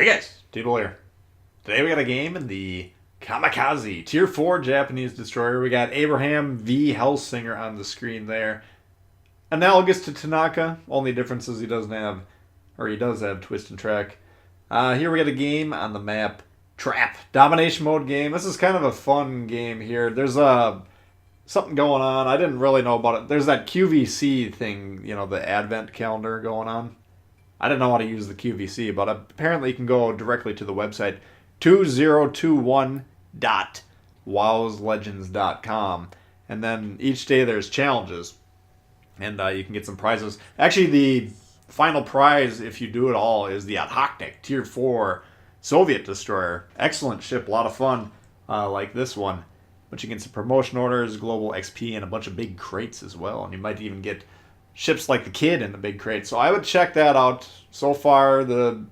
Hey guys, Table here. Today we got a game in the Kamikaze Tier 4 Japanese Destroyer. We got Abraham V. Hellsinger on the screen there. Analogous to Tanaka, only difference is he does have twist and track. Here we got a game on the map Trap. Domination mode game. This is kind of a fun game here. There's something going on. I didn't really know about it. There's that QVC thing, the advent calendar going on. I didn't know how to use the QVC, but apparently you can go directly to the website 2021.wowslegends.com. And then each day there's challenges. And you can get some prizes. Actually, the final prize, if you do it all, is the Othoknik Tier 4 Soviet Destroyer. Excellent ship, a lot of fun, like this one. But you get some promotion orders, global XP, and a bunch of big crates as well. And you might even get ships like the Kid in the big crate. So I would check that out. So far, the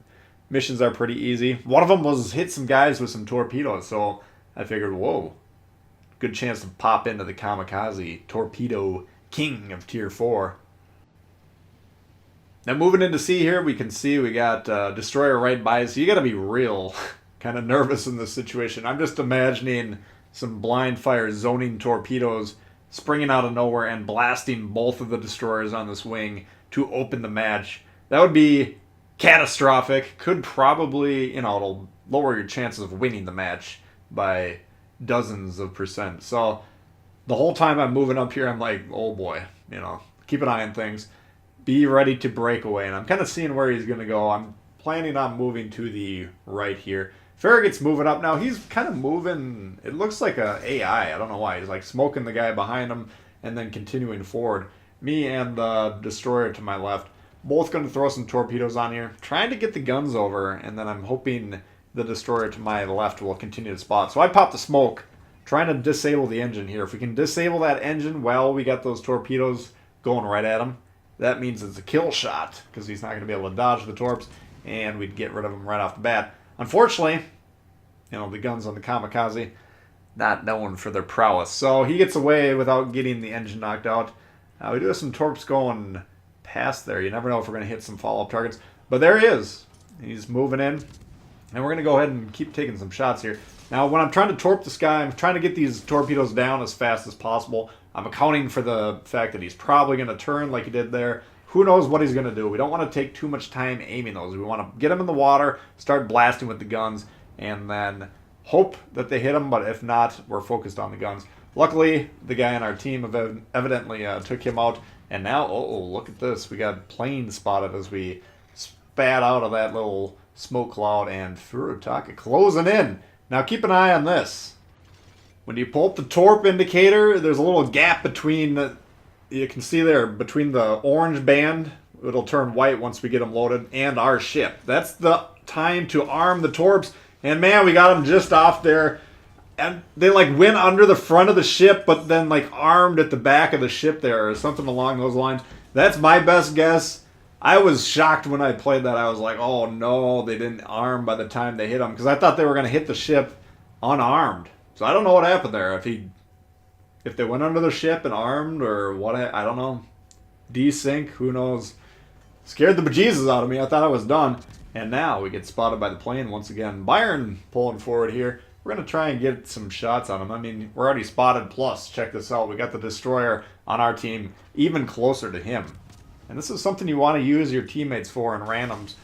missions are pretty easy. One of them was hit some guys with some torpedoes. So I figured, whoa, good chance to pop into the Kamikaze Torpedo King of Tier 4. Now moving into sea here, we can see we got Destroyer right by us. So you got to be real kind of nervous in this situation. I'm just imagining some blind fire zoning torpedoes springing out of nowhere and blasting both of the destroyers on this wing to open the match. That would be catastrophic. Could probably, it'll lower your chances of winning the match by dozens of percent. So the whole time I'm moving up here, I'm like, oh boy, keep an eye on things. Be ready to break away. And I'm kind of seeing where he's going to go. I'm planning on moving to the right here. Farragut's moving up now. He's kind of moving. It looks like a AI. I don't know why. He's like smoking the guy behind him and then continuing forward. Me and the destroyer to my left, both going to throw some torpedoes on here, trying to get the guns over, and then I'm hoping the destroyer to my left will continue to spot. So I popped the smoke, trying to disable the engine here. If we can disable that engine while we got those torpedoes going right at him, that means it's a kill shot because he's not going to be able to dodge the torps, and we'd get rid of him right off the bat. Unfortunately, the guns on the Kamikaze, not known for their prowess. So he gets away without getting the engine knocked out. We do have some torps going past there. You never know if we're going to hit some follow-up targets. But there he is. He's moving in. And we're going to go ahead and keep taking some shots here. Now, when I'm trying to torp this guy, I'm trying to get these torpedoes down as fast as possible. I'm accounting for the fact that he's probably going to turn like he did there. Who knows what he's going to do. We don't want to take too much time aiming those. We want to get him in the water, start blasting with the guns, and then hope that they hit him. But if not, we're focused on the guns. Luckily, the guy on our team evidently took him out. And now, look at this. We got planes spotted as we spat out of that little smoke cloud. And Furutaka closing in. Now keep an eye on this. When you pull up the torp indicator, there's a little gap between... You can see there, between the orange band, it'll turn white once we get them loaded, and our ship. That's the time to arm the torps. And man, we got them just off there. And they went under the front of the ship, but then armed at the back of the ship there, or something along those lines. That's my best guess. I was shocked when I played that. I was like, oh no, they didn't arm by the time they hit them. Because I thought they were going to hit the ship unarmed. So I don't know what happened there. If they went under the ship and armed or what, I don't know. Desync, who knows. Scared the bejesus out of me. I thought I was done. And now we get spotted by the plane once again. Byron pulling forward here. We're going to try and get some shots on him. I mean, we're already spotted. Plus, check this out. We got the destroyer on our team even closer to him. And this is something you want to use your teammates for in randoms.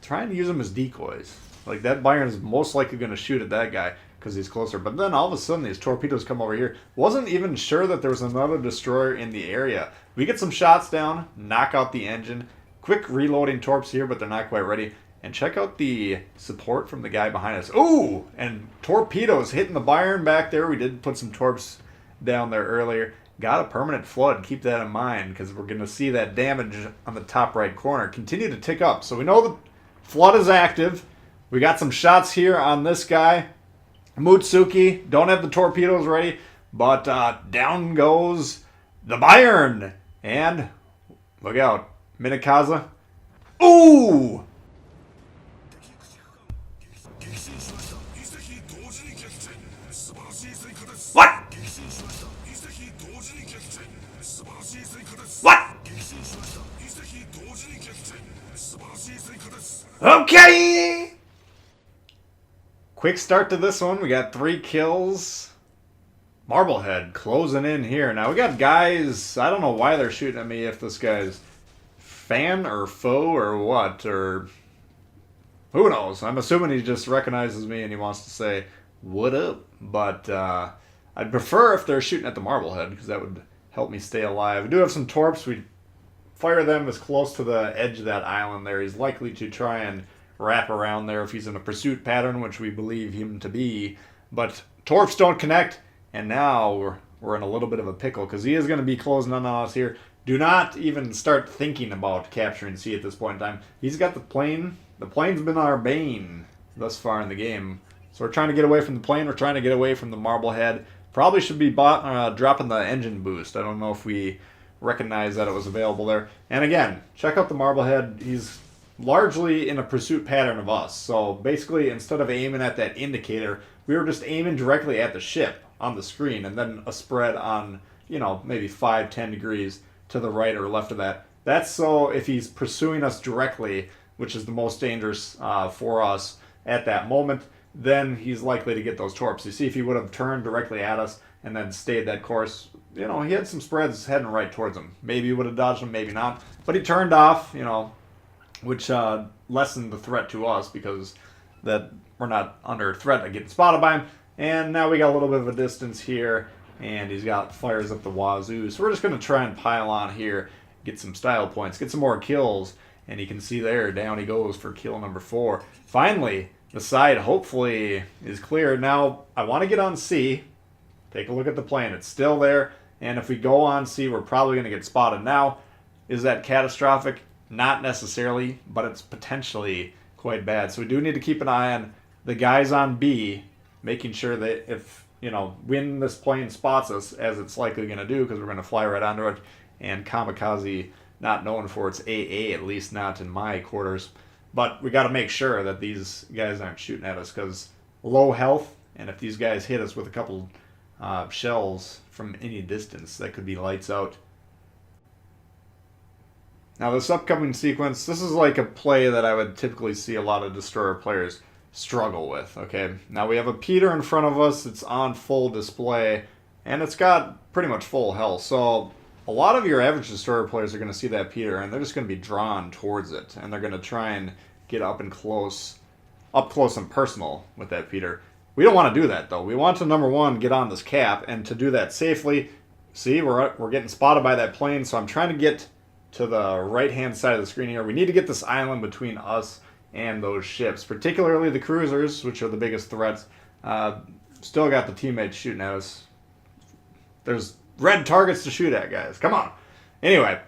Trying to use them as decoys. Like that Byron's most likely going to shoot at that guy because he's closer. But then all of a sudden these torpedoes come over here. Wasn't even sure that there was another destroyer in the area. We get some shots down, knock out the engine. Quick reloading torps here, but they're not quite ready. And check out the support from the guy behind us. Ooh! And torpedoes hitting the Byron back there. We did put some torps down there earlier. Got a permanent flood. Keep that in mind because we're going to see that damage on the top right corner continue to tick up. So we know the flood is active. We got some shots here on this guy. Mutsuki, don't have the torpedoes ready, but down goes the Byron. And look out, Minakaza. Ooh! What? What? Okay! Quick start to this one. We got 3 kills. Marblehead closing in here. Now we got guys, I don't know why they're shooting at me, if this guy's fan or foe or what, or who knows. I'm assuming he just recognizes me and he wants to say, what up? But I'd prefer if they're shooting at the Marblehead, because that would help me stay alive. We do have some torps. We fire them as close to the edge of that island there. He's likely to try and wrap around there if he's in a pursuit pattern, which we believe him to be. But torps don't connect, and now we're in a little bit of a pickle, because he is going to be closing in on us here. Do not even start thinking about capturing C at this point in time. He's got the plane. The plane's been our bane thus far in the game. So we're trying to get away from the plane. We're trying to get away from the Marblehead. Probably should be dropping the engine boost. I don't know if we recognize that it was available there. And again, check out the Marblehead. He's largely in a pursuit pattern of us. So basically, instead of aiming at that indicator, we were just aiming directly at the ship on the screen, and then a spread on, you know, maybe 5-10 degrees to the right or left of that. That's so if he's pursuing us directly, which is the most dangerous for us at that moment, then he's likely to get those torps. You see, if he would have turned directly at us and then stayed that course, you know, he had some spreads heading right towards him. Maybe he would have dodged them, maybe not. But he turned off, you know, which lessened the threat to us, because that we're not under threat of getting spotted by him. And now we got a little bit of a distance here, and he's got fires up the wazoo. So we're just going to try and pile on here, get some style points, get some more kills. And you can see there, down he goes for kill number 4. Finally, the side hopefully is clear. Now, I want to get on C. Take a look at the plane. It's still there. And if we go on C, we're probably going to get spotted. Now, is that catastrophic? Not necessarily, but it's potentially quite bad. So we do need to keep an eye on the guys on B, making sure that if, you know, when this plane spots us, as it's likely going to do, because we're going to fly right onto it, and Kamikaze, not known for its AA, at least not in my quarters. But we got to make sure that these guys aren't shooting at us, because low health, and if these guys hit us with a couple shells from any distance, that could be lights out. Now this upcoming sequence, this is like a play that I would typically see a lot of Destroyer players struggle with, okay? Now we have a Peter in front of us, it's on full display, and it's got pretty much full health, so a lot of your average Destroyer players are going to see that Peter, and they're just going to be drawn towards it, and they're going to try and get up close and personal with that Peter. We don't want to do that, though. We want to, number one, get on this cap, and to do that safely, see, we're getting spotted by that plane, so I'm trying to get to the right-hand side of the screen here. We need to get this island between us and those ships, particularly the cruisers, which are the biggest threats. Still got the teammates shooting at us. There's red targets to shoot at, guys. Come on. Anyway,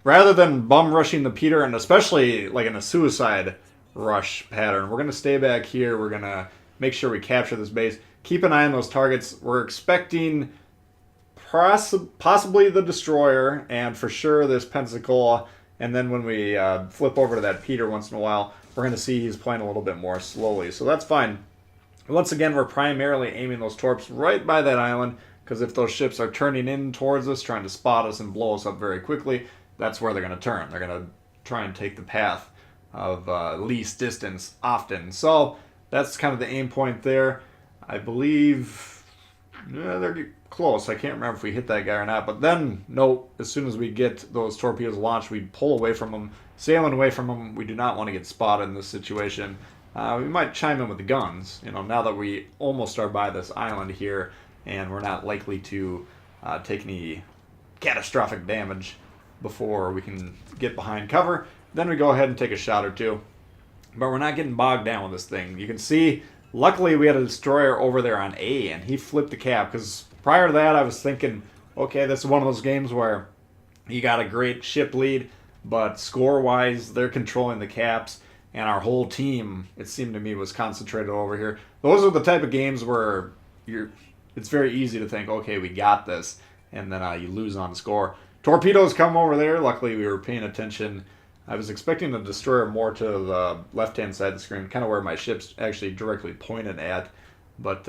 rather than bum rushing the Peter, and especially like in a suicide rush pattern, we're going to stay back here. We're going to make sure we capture this base. Keep an eye on those targets. We're expecting possibly the Destroyer, and for sure this Pensacola. And then when we flip over to that Peter once in a while, we're going to see he's playing a little bit more slowly. So that's fine. Once again, we're primarily aiming those torps right by that island, because if those ships are turning in towards us, trying to spot us and blow us up very quickly, that's where they're going to turn. They're going to try and take the path of least distance often. So that's kind of the aim point there. I believe they're close. I can't remember if we hit that guy or not. But then, no, as soon as we get those torpedoes launched, we pull away from them, sailing away from them. We do not want to get spotted in this situation. We might chime in with the guns, you know, now that we almost are by this island here, and we're not likely to take any catastrophic damage before we can get behind cover. Then we go ahead and take a shot or two. But we're not getting bogged down with this thing. You can see, luckily we had a Destroyer over there on A, and he flipped the cap, because prior to that I was thinking, okay, this is one of those games where you got a great ship lead, but score-wise, they're controlling the caps, and our whole team, it seemed to me, was concentrated over here. Those are the type of games where it's very easy to think, okay, we got this, and then you lose on score. Torpedoes come over there. Luckily, we were paying attention. I was expecting the Destroyer more to the left-hand side of the screen, kind of where my ship's actually directly pointed at, but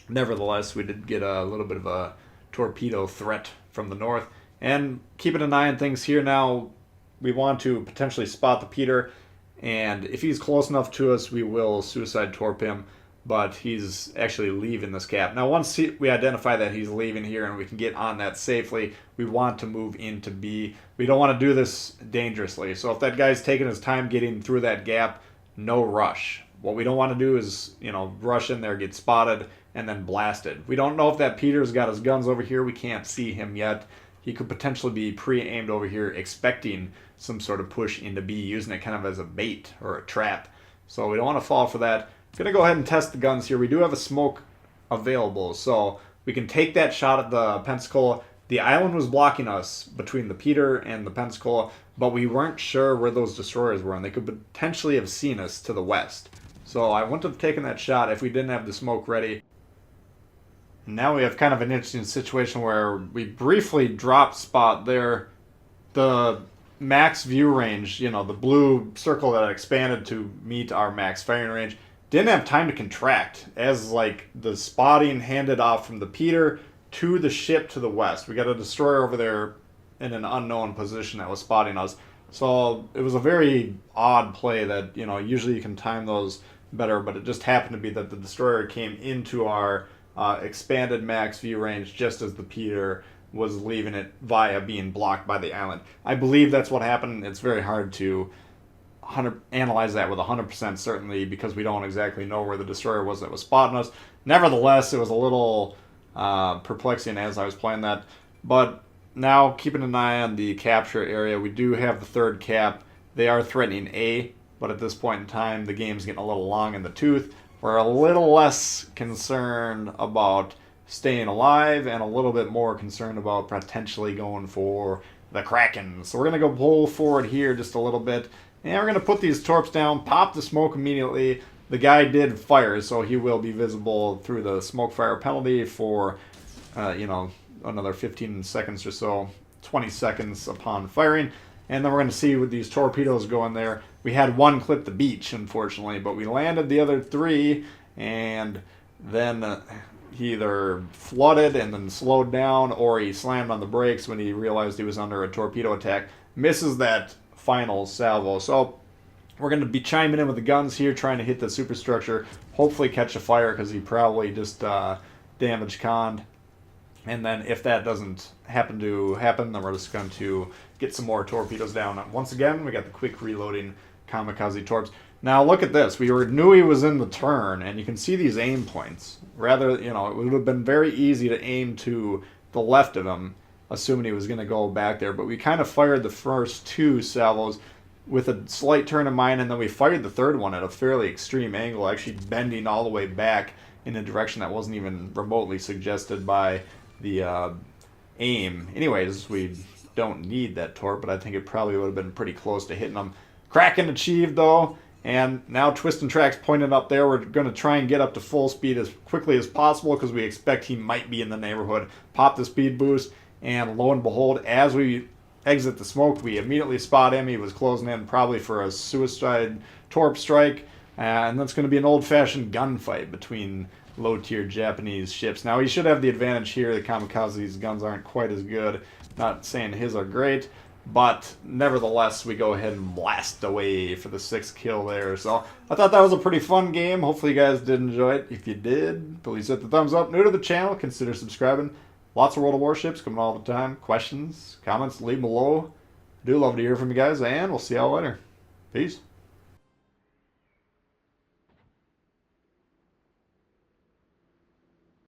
nevertheless, we did get a little bit of a torpedo threat from the north. And keeping an eye on things here now, we want to potentially spot the Peter, and if he's close enough to us, we will suicide torp him. But he's actually leaving this cap. Now, once we identify that he's leaving here and we can get on that safely, we want to move into B. We don't want to do this dangerously. So if that guy's taking his time getting through that gap, no rush. What we don't want to do is, rush in there, get spotted, and then blasted. We don't know if that Peter's got his guns over here. We can't see him yet. He could potentially be pre-aimed over here, expecting some sort of push into B, using it kind of as a bait or a trap. So we don't want to fall for that. Going to go ahead and test the guns here. We do have a smoke available, so we can take that shot at the Pensacola. The island was blocking us between the Peter and the Pensacola, but we weren't sure where those destroyers were, and they could potentially have seen us to the west. So I wouldn't have taken that shot if we didn't have the smoke ready. And now we have kind of an interesting situation where we briefly dropped spot there. The max view range, the blue circle that expanded to meet our max firing range, didn't have time to contract as the spotting handed off from the Peter to the ship to the west. We got a destroyer over there in an unknown position that was spotting us. So it was a very odd play that, usually you can time those better, but it just happened to be that the destroyer came into our expanded max view range just as the Peter was leaving it via being blocked by the island. I believe that's what happened. It's very hard to analyze that with 100% certainty because we don't exactly know where the destroyer was that was spotting us. Nevertheless, it was a little perplexing as I was playing that. But now, keeping an eye on the capture area, we do have the third cap. They are threatening A, but at this point in time, the game's getting a little long in the tooth. We're a little less concerned about staying alive and a little bit more concerned about potentially going for the kraken. So we're going to go pull forward here just a little bit. And we're going to put these torps down, pop the smoke immediately. The guy did fire, so he will be visible through the smoke fire penalty for, another 15 seconds or so, 20 seconds upon firing. And then we're going to see with these torpedoes going there. We had one clip the beach, unfortunately, but we landed the other three, and then he either flooded and then slowed down, or he slammed on the brakes when he realized he was under a torpedo attack. Misses that final salvo. So we're going to be chiming in with the guns here, trying to hit the superstructure, hopefully catch a fire because he probably just damaged conned. And then if that doesn't happen, then we're just going to get some more torpedoes down. Once again, we got the quick reloading kamikaze torps. Now look at this. We knew he was in the turn, and you can see these aim points. Rather, it would have been very easy to aim to the left of him, assuming he was going to go back there. But we kind of fired the first two salvos with a slight turn of mind, and then we fired the third one at a fairly extreme angle, actually bending all the way back in a direction that wasn't even remotely suggested by the aim. Anyways, we don't need that torp, but I think it probably would have been pretty close to hitting them. Kraken achieved, though, and now twist and track's pointed up there. We're going to try and get up to full speed as quickly as possible because we expect he might be in the neighborhood. Pop the speed boost, and lo and behold, as we exit the smoke, we immediately spot him. He was closing in probably for a suicide torp strike, and that's going to be an old-fashioned gunfight between low-tier Japanese ships. Now, he should have the advantage here. The Kamikaze's guns aren't quite as good. Not saying his are great, but nevertheless, we go ahead and blast away for the 6th kill there. So I thought that was a pretty fun game. Hopefully you guys did enjoy it. If you did, please hit the thumbs up. New to the channel, consider subscribing. Lots of World of Warships coming all the time. Questions, comments, leave them below. I do love to hear from you guys, and we'll see y'all later. Peace.